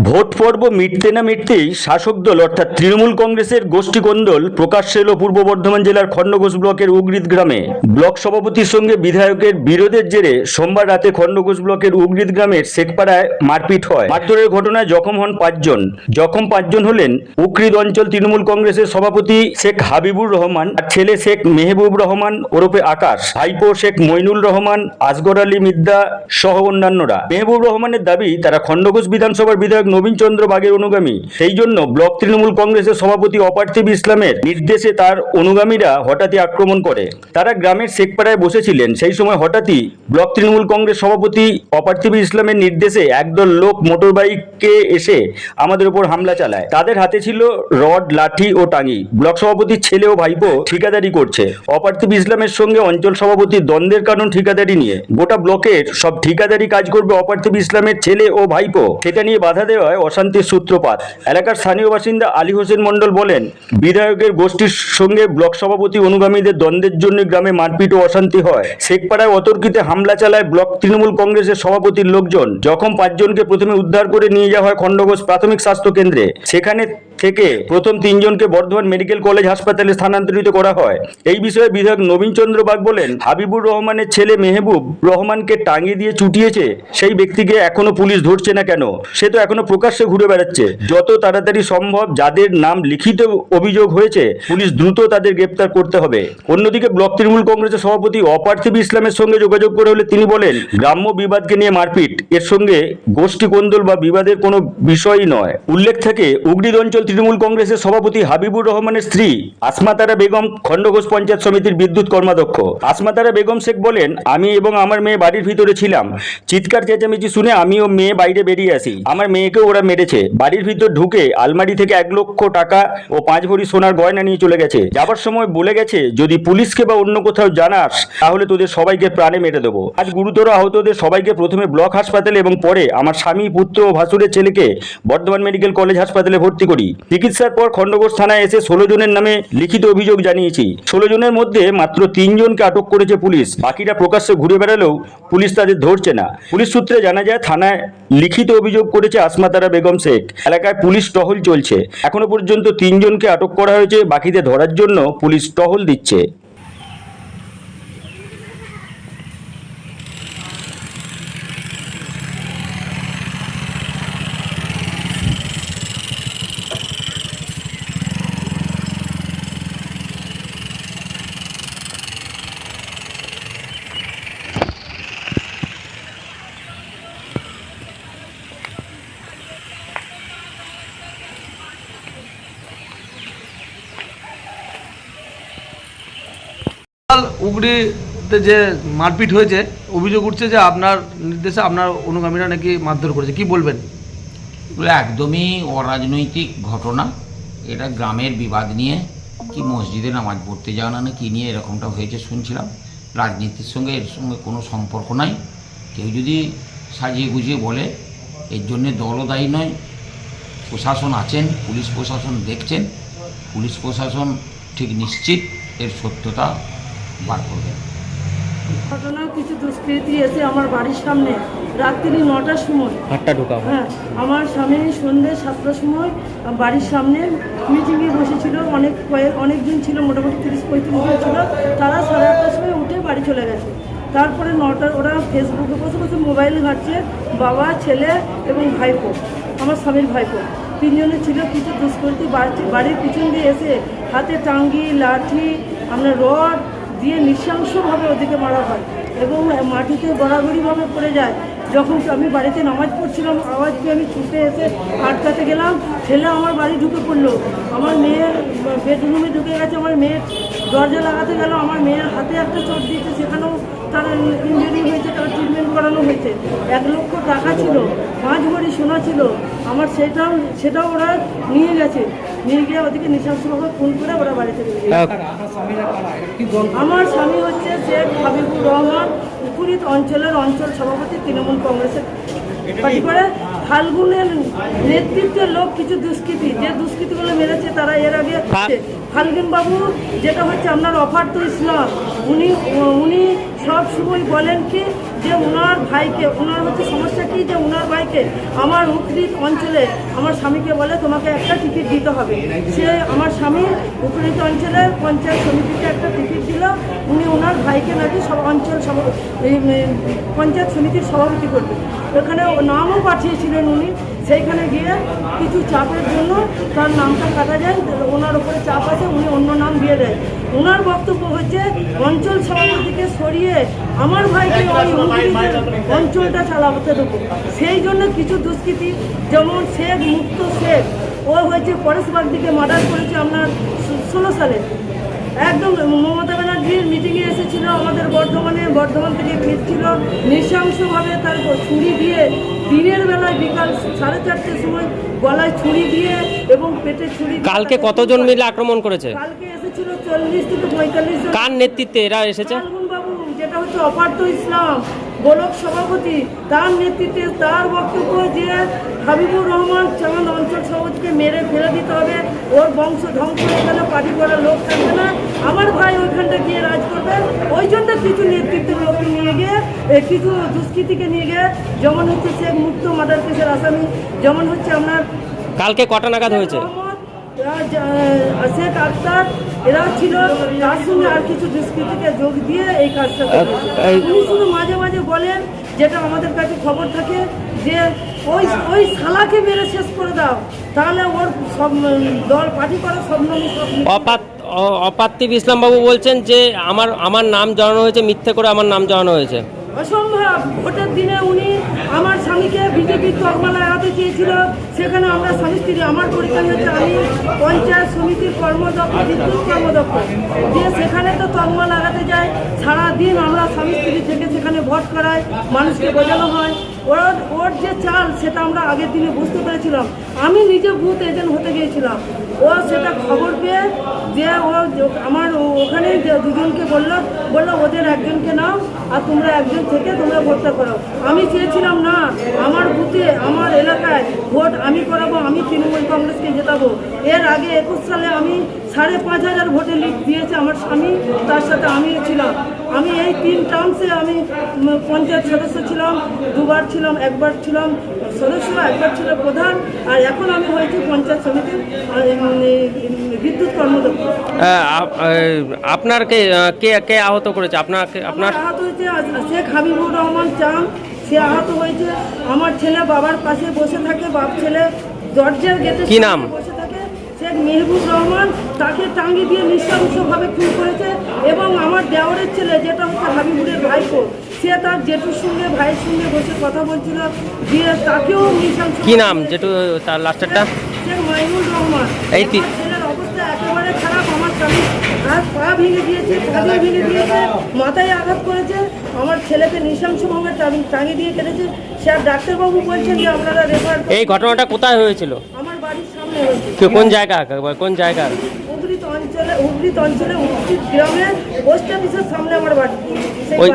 Vote পর্ব মিটতে না মিটতেই শাসক দল অর্থাৎ তৃণমূল কংগ্রেসের গোষ্ঠীকন্দল প্রকাশ্যে এলো পূর্ব বর্ধমান জেলার খণ্ডঘোষ ব্লকের উগরিদ গ্রামে। ব্লক সভাপতির সঙ্গে বিধায়কের বিরোধের জেরে সোমবার রাতে খণ্ডঘোষ ব্লকের উগরিদ গ্রামের শেখপাড়ায় মারপিট হয়। মারধরের ঘটনায় জখম হন 5 জন। জখম 5 জন হলেন উগরিদ অঞ্চল তৃণমূল কংগ্রেসের সভাপতি শেখ হাবিবুর রহমান, আর ছেলে শেখ মেহবুব রহমান ওরফে আকাশ, ভাইপো শেখ মইনুল রহমান, আসগর আলী মিদ্দা সহ অন্যান্যরা। মেহবুব রহমানের দাবি, তারা খণ্ডঘোষ বিধানসভার বিধায়ক নবীন চন্দ্র বাগের অনুগামী। সেই জন্য ব্লক তৃণমূল কংগ্রেসের সভাপতি অপার্থিব ইসলামের নির্দেশে তার অনুগামীরা হঠাৎই আক্রমণ করে। তারা গ্রামের শেখপাড়ায় বসেছিলেন, সেই সময় হঠাৎই ব্লক তৃণমূল কংগ্রেস সভাপতি অপার্থিব ইসলামের নির্দেশে একদল লোক মোটর বাইকে এসে আমাদের উপর হামলা চালায়। তাদের হাতে ছিল রড, লাঠি ও টাঙ্গি। ব্লক সভাপতির ছেলে ও ভাইপো ঠিকাদারি করছে। অপার্থিব ইসলামের সঙ্গে অঞ্চল সভাপতির দ্বন্দ্বের কারণ ঠিকাদারি নিয়ে। গোটা ব্লকের সব ঠিকাদারি কাজ করবে অপার্থিব ইসলামের ছেলে ও ভাইপো, সেটা নিয়ে বাধা দেওয়ায় অশান্তির সূত্রপাত। এলাকার স্থানীয় বাসিন্দা আলী হোসেন মন্ডল বলেন, বিধায়কের গোষ্ঠীর সঙ্গে ব্লক সভাপতি অনুগামীদের দ্বন্দ্বের জন্য গ্রামে মারপিট ও অশান্তি হয়। শেখপাড়ায় অতর্কিতে হামলা চালায় ব্লক তৃণমূল কংগ্রেসের সভাপতির লোকজন। জখম 5 জনকে প্রথমে উদ্ধার করে নিয়ে যাওয়া হয় খণ্ডঘোষ প্রাথমিক স্বাস্থ্য কেন্দ্রে। সেখানে থেকে প্রথম 3 জনকে বর্ধমান মেডিকেল কলেজ হাসপাতালে স্থানান্তরিত করা হয়। এই বিষয়ে বিধায়ক নবীন চন্দ্র বাগ বলেন, হাবিবুর রহমানের ছেলে মেহবুব রহমানকে টাঙ্গি দিয়ে চুটিয়েছে, সেই ব্যক্তিকে এখনো পুলিশ ধরছে না কেন? সে তো এখনো প্রকাশ্যে ঘুরে বেড়াচ্ছে। যত তাড়াতাড়ি সম্ভব যাদের নাম লিখিত অভিযোগ হয়েছে পুলিশ দ্রুত তাদের গ্রেপ্তার করতে হবে। অন্যদিকে ব্লক তৃণমূল কংগ্রেসের সভাপতি অপার্থিব ইসলামের সঙ্গে যোগাযোগ করে হলে তিনি বলেন, গ্রাম্য বিবাদকে নিয়ে মারপিট এর সঙ্গে গোষ্ঠী কোন্দল বা বিবাদের কোনো বিষয়ই নয়। উল্লেখ থাকে, উগরিদ অঞ্চল তৃণমূল কংগ্রেসের সভাপতি হাবিবুর রহমানের স্ত্রী আসমা তারা বেগম খণ্ডঘোষ পঞ্চায়েত সমিতির বিদ্যুৎ কর্মাধ্যক্ষ। আসমা তারা বেগম শেখ বলেন, আমি এবং আমার মেয়ে বাড়ির ভিতরে ছিলাম। চিৎকার চেঁচামেচি শুনে আমি ও মেয়ে বাইরে বেরিয়ে আসি। আমার মেয়েকেও ওরা মেরেছে। বাড়ির ভিতর ঢুকে আলমারি থেকে 1 লক্ষ টাকা ও 5 ভরি সোনার গয়না নিয়ে চলে গেছে। যাবার সময় বলে গেছে, যদি পুলিশকে বা অন্য কোথাও জানাস তাহলে তোদের সবাইকে প্রাণে মেরে দেবো। আজ গুরুতর আহতদের সবাইকে প্রথমে ব্লক হাসপাতালে এবং পরে আমার স্বামী, পুত্র ও ভাসুরের ছেলেকে বর্ধমান মেডিকেল কলেজ হাসপাতালে ভর্তি করি। চিকিৎসার পর খণ্ডঘোষ থানায় এসে 16 জনের নামে লিখিত অভিযোগ জানিয়েছি। 16 জনের মধ্যে মাত্র 3 জনকে আটক করেছে পুলিশ। বাকিরা প্রকাশ্যে ঘুরে বেড়ালেও পুলিশ তাদের ধরছে না। পুলিশ সূত্রে জানা যায়, থানায় লিখিত অভিযোগ করেছে আসমা তারা বেগম শেখ। এলাকায় পুলিশ টহল চলছে। এখনো পর্যন্ত 3 জনকে আটক করা হয়েছে। বাকিদের ধরার জন্য পুলিশ টহল দিচ্ছে। উগড়িতে যে মারপিট হয়েছে, অভিযোগ উঠছে যে আপনার নির্দেশে আপনার অনুগামীরা নাকি মারধর করেছে, কি বলবেন? এগুলো একদমই অরাজনৈতিক ঘটনা। এটা গ্রামের বিবাদ নিয়ে, কি মসজিদে নামাজ পড়তে যাওয়া না কি নিয়ে এরকমটা হয়েছে শুনছিলাম। রাজনীতির সঙ্গে এর সঙ্গে কোনো সম্পর্ক নাই। কেউ যদি সাজিয়ে গুজিয়ে বলে, এর জন্যে দলও দায়ী নয়। প্রশাসন আছেন, পুলিশ প্রশাসন দেখছেন। পুলিশ প্রশাসন ঠিক নিশ্চিত এর সত্যতা বার করবেন। ঘটনা, কিছু দুষ্কৃতী এসে আমার বাড়ির সামনে রাত্রি 9টার সময় হ্যাঁ, আমার স্বামী সন্ধ্যে 7টার সময় বাড়ির সামনে মিটিংয়ে বসেছিল। অনেকদিন ছিল, মোটামুটি 30-35 জন ছিল। তারা 8:30টার সময় উঠে বাড়ি চলে গেছে। তারপরে 9টার ওরা ফেসবুকে বসে বসে মোবাইল ঘাঁটছে। বাবা, ছেলে এবং ভাইপো, আমার স্বামীর ভাইপো, 3 জনে ছিল। কিছু দুষ্কৃতী বাড়ির পিছন দিয়ে এসে হাতে টাঙ্গি, লাঠি, আপনার রড দিয়ে নৃশংসভাবে ওদিকে মারা হয় এবং মাটিতে গড়াগড়িভাবে পড়ে যায়। যখন আমি বাড়িতে নামাজ পড়ছিলাম, আওয়াজ পেয়ে আমি ছুটে এসে আটকাতে গেলাম। ছেলে আমার বাড়ি ঢুকে পড়লো। আমার মেয়ের বেডরুমে ঢুকে গেছে। আমার মেয়ের দরজা লাগাতে গেল, আমার মেয়ের হাতে একটা চোট দিয়েছে, সেখানেও তার ইঞ্জুরি হয়েছে, তার ট্রিটমেন্ট করানো হয়েছে। 1 লক্ষ টাকা ছিল, 5 ভরি সোনা ছিল আমার, সেটাও ওরা নিয়ে গেছে। নিয়ে গিয়ে ওদিকে নৃশংসভাবে খুন করে ওরা বাড়িতে নিয়ে গেছে। আমার স্বামী হচ্ছে শেখ হাবিবুর রহমান, উগরিদ অঞ্চলের অঞ্চল সভাপতি তৃণমূল কংগ্রেসের পার্টি করে। ফাল্গুনের নেতৃত্বের লোক কিছু দুষ্কৃতী, যে দুষ্কৃতীগুলো মেরেছে তারা এর আগে ফাল্গুন বাবু, যেটা হচ্ছে আপনার অপার্থ ইসলাম, উনি সব সময় বলেন কি যে ওনার ভাইকে, ওনার হচ্ছে সমস্যা কি যে ওনার ভাইকে আমার উকরিত অঞ্চলে আমার স্বামীকে বলে তোমাকে একটা টিকিট দিতে হবে। সে আমার স্বামী উকরিত অঞ্চলের পঞ্চায়েত সমিতিতে একটা টিকিট দিল, উনি ওনার ভাইকে নাকি সব অঞ্চল পঞ্চায়েত সমিতির সভাপতি করবে। ওখানে নামও পাঠিয়েছিলেন উনি, সেইখানে গিয়ে কিছু চাপের জন্য তার নামটা কাটা যায়, ওনার উপরে চাপ আছে, উনি অন্য নাম দিয়ে দেয়। ওনার বক্তব্য হচ্ছে অঞ্চল সভাপতিকে সরিয়ে আমার ভাইকে ওই অঞ্চলটা চালাতে দেবো। সেই জন্য কিছু দুষ্কৃতী যেমন শেখ মুক্ত শেখ, ও হয়েছে পরেশবাগ দিকে মার্ডার করেছে আপনার 16 সালে। একদম মমতা ব্যানার্জির মিটিংয়ে এসেছিল আমাদের বর্ধমান থেকে ফিরছিল, নৃশংসভাবে তার ছুরি দিয়ে দিনের বেলায় বিকাল 4:30টার সময় গলায় ছুরি দিয়ে এবং পেটে ছুরি। কালকে কতজন মিলে আক্রমণ করেছে? কালকে এসেছিল 40 থেকে 45 জন। কার নেতৃত্বে এরা এসেছে? ফাল্গুন বাবু, যেটা হচ্ছে অপার্থ ইসলাম গোলক সভাপতি, তার নেতৃত্বে তার বক্তব্য যে হাবিবুর রহমান চাঁদ অঞ্চল সভাপতিকে মেরে ফেলে দিতে হবে, ওর বংশ ধ্বংস হয়ে গেলে পার্টি করার লোক থাকবে না, আমার ভাই ওইখানটা গিয়ে রাজ করবে। ওই জন্য কিছু নেতৃত্বের লোককে নিয়ে গিয়ে কিছু দুষ্কৃতীকে নিয়ে গিয়ে, যেমন হচ্ছে শেখ মুক্ত মার্ডার কেসের আসামি, যেমন হচ্ছে আপনার কালকে কটা নাগাদ হয়েছে? শেখ আক্তার, এরা ছিল, তার সঙ্গে আর কিছু দুষ্কৃতীকে যোগ দিয়ে এই কাজটা করেছে। উনি শুধু মাঝে মাঝে বলেন, যেটা আমাদের কাছে খবর থাকে, যে ওই শালাকে মেরে শেষ করে দাও, তাহলে ওর সব দল পার্টি করা স্বপ্ন। অপার্থিব ইসলাম বাবু বলছেন যে আমার নাম জানানো হয়েছে, মিথ্যে করে আমার নাম জানানো হয়েছে। অসম্ভব। ভোটের দিনে উনি আমার স্বামীকে বিজেপির তকমা লাগাতে চেয়েছিল, সেখানে আমরা স্বামী স্ত্রী, আমার পরিচয় হচ্ছে আমি পঞ্চায়েত সমিতির কর্মদক্ষ, বিদ্যুৎ কর্মদক্ষ, দিয়ে সেখানে তো তকমা লাগাতে যায়, সারাদিন আমরা স্বামী স্ত্রী থেকে সেখানে ভোট করাই, মানুষকে বোঝানো হয়। ওর যে চাল সেটা আমরা আগের দিনে বুঝতে পেরেছিলাম। আমি নিজে বুথ এজেন্ট হতে গিয়েছিলাম, ও সেটা খবর পেয়ে যে আমার ওখানে যে দুজনকে বললো ওদের একজনকে নাও আর তোমরা একজন থেকে তোমরা ভোটটা করো। আমি চেয়েছিলাম না, আমার বুথে আমার এলাকায় ভোট আমি করাবো, আমি তৃণমূল কংগ্রেসকে জেতাবো। এর আগে 21 সালে আমি 5,500 ভোটে লিড দিয়েছে আমার স্বামী, তার সাথে আমিও ছিলাম। আমি এই 3 টার্মসে আমি পঞ্চায়েত সদস্য ছিলাম, 2বার ছিলাম, 1বার ছিলাম সদস্য, 1বার ছিল প্রধান, আর এখন আমি হয়েছি পঞ্চায়েত সমিতির বিদ্যুৎ কর্মদক্ষ। আপনার কে আহত করেছে? আপনার আহত হয়েছে শেখ হাবিবুর রহমান চাঁদ, সে আহত হয়েছে। আমার ছেলে বাবার পাশে বসে থাকে, বাপ ছেলে দরজার গেটে কি নাম? বসে থাকে, শেখ মেহবুব রহমান, তাকে টাঙ্গি দিয়ে নৃশংসভাবে খুন করেছে। এবং আমার দেওরের ছেলে, যেটা হচ্ছে হাবিবুরের ভাইপো, সে তার জেঠুর সঙ্গে ভাইয়ের সঙ্গে বসে কথা বলছিল, দিয়ে তাকেও নৃশংস। কি নাম জেঠু তার লাস্টারটা? শেখ মাইনুল রহমান। এই ছেলের অবস্থা একেবারে খারাপ। আমার স্বামী হাত পা ভেঙে দিয়েছে, কাঁধে ভেঙে দিয়েছে, মাথায় আঘাত করেছে, আমার ছেলেকে নৃশংসভাবে টাঙিয়ে দিয়ে কেটেছে। সে আর ডাক্তারবাবু বলছেন যে আপনারা রেফার। এই ঘটনাটা কোথায় হয়েছিল? আমার বাড়ির সামনে হয়েছে। কোন জায়গা? উগরিত অঞ্চলে উগরিত গ্রামে পোস্ট অফিসের সামনে আমার বাড়ি। সেই ওই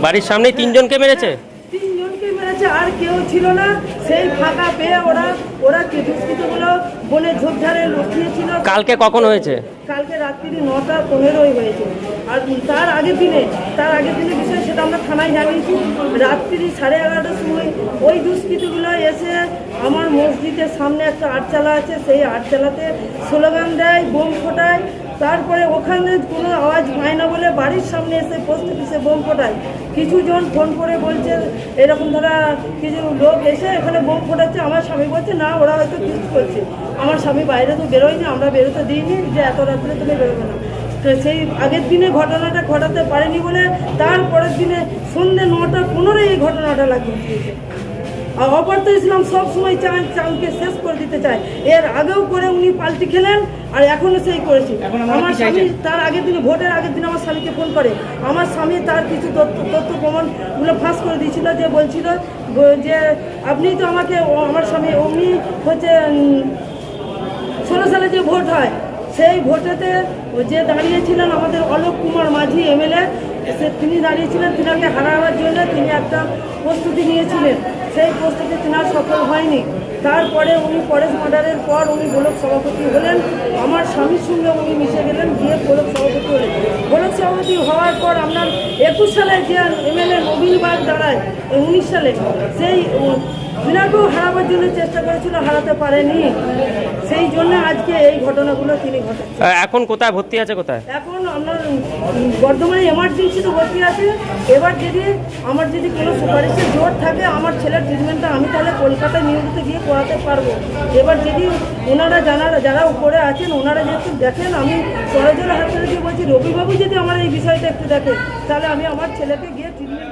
বাড়ির সামনে 3 জনকে মেরেছে? 3 জনকে মেরেছে, আর কেউ ছিল না। সেই ফাঁকা পেয়ে ওরা দুষ্কৃতগুলো বনে ঝোপঝাড়ে লুকিয়েছিল। কালকে কখন হয়েছে? কালকে রাত্রি 9:15 হয়েছে। আর তার আগের দিনে বিষয় সেটা আমরা থানায় জানিয়েছি। রাত্রি 11:30টার সময় ওই দুষ্কৃতীগুলো এসে আমার মসজিদের সামনে একটা আটচালা আছে, সেই আটচালাতে স্লোগান দেয়, বোম ফোটায়। তারপরে ওখানে কোনো আওয়াজ পায় না বলে বাড়ির সামনে এসে পোস্ট অফিসে বোম ফোটায়। কিছুজন ফোন করে বলছে এরকম ধরা কিছু লোক এসে এখানে বোম ফোটাচ্ছে। আমার স্বামী বলছে না, ওরা হয়তো ফিস্ট করছে। আমার স্বামী বাইরে তো বেরোয়নি, আমরা বেরোতে দিইনি যে এত রাত্রে তুমি বেরোবে না। তো সেই আগের দিনে ঘটনাটা ঘটাতে পারেনি বলে তারপরের দিনে সন্ধ্যে 9:15 এই ঘটনাটা লাগিয়ে দিয়েছে। আর অপার্থ ইসলাম সবসময় চাঁদকে শেষ করে দিতে চায়। এর আগেও করে উনি পাল্টি খেলেন, আর এখনও সেই করেছে। আমার স্বামী তার আগের দিনে, ভোটের আগের দিন আমার স্বামীকে ফোন করে। আমার স্বামী তার কিছু তথ্য প্রমাণগুলো ফাঁস করে দিয়েছিল, যে বলছিল যে আপনি তো আমাকে, আমার স্বামী উনি হচ্ছে 16 সালে যে ভোট হয়, সেই ভোটেতে যে দাঁড়িয়েছিলেন আমাদের অলোক কুমার মাঝি MLA, তিনি দাঁড়িয়েছিলেন, তিনাকে হারাবার জন্য তিনি একটা প্রস্তুতি নিয়েছিলেন। সেই প্রস্তুতি তেনার সফল হয়নি। তারপরে উনি ফরেস্ট মার্ডারের পর উনি ব্লক সভাপতি হলেন, আমার স্বামীর সঙ্গে উনি মিশে গেলেন, গিয়ে ব্লক সভাপতি হলেন। ব্লক সভাপতি হওয়ার পর আপনার 21 সালে যে এমএলএ নবীন বাগ দাঁড়ায় 19 সালে, সেই তিনাকেও হারাবার জন্য চেষ্টা করেছিল, হারাতে পারেনি। সেই জন্য আজকে এই ঘটনাগুলো তিনি ঘটাচ্ছেন। এখন কোথায় ভর্তি আছে কোথায়? এখন আপনার বর্ধমানে এমার্জেন্সিতে ভর্তি আছে। এবার আমার যদি কোনো সুপারিশের জোর থাকে, আমার ছেলের ট্রিটমেন্টটা আমি তাহলে কলকাতায় নিয়মিত গিয়ে করাতে পারবো। এবার যদি ওনারা যারা উপরে আছেন ওনারা যেহেতু দেখেন, আমি করজোড়ে হাত ধরে দিয়ে বলছি, রবিবাবু যদি আমার এই বিষয়টা একটু দেখে, তাহলে আমি আমার ছেলেকে গিয়ে ট্রিটমেন্ট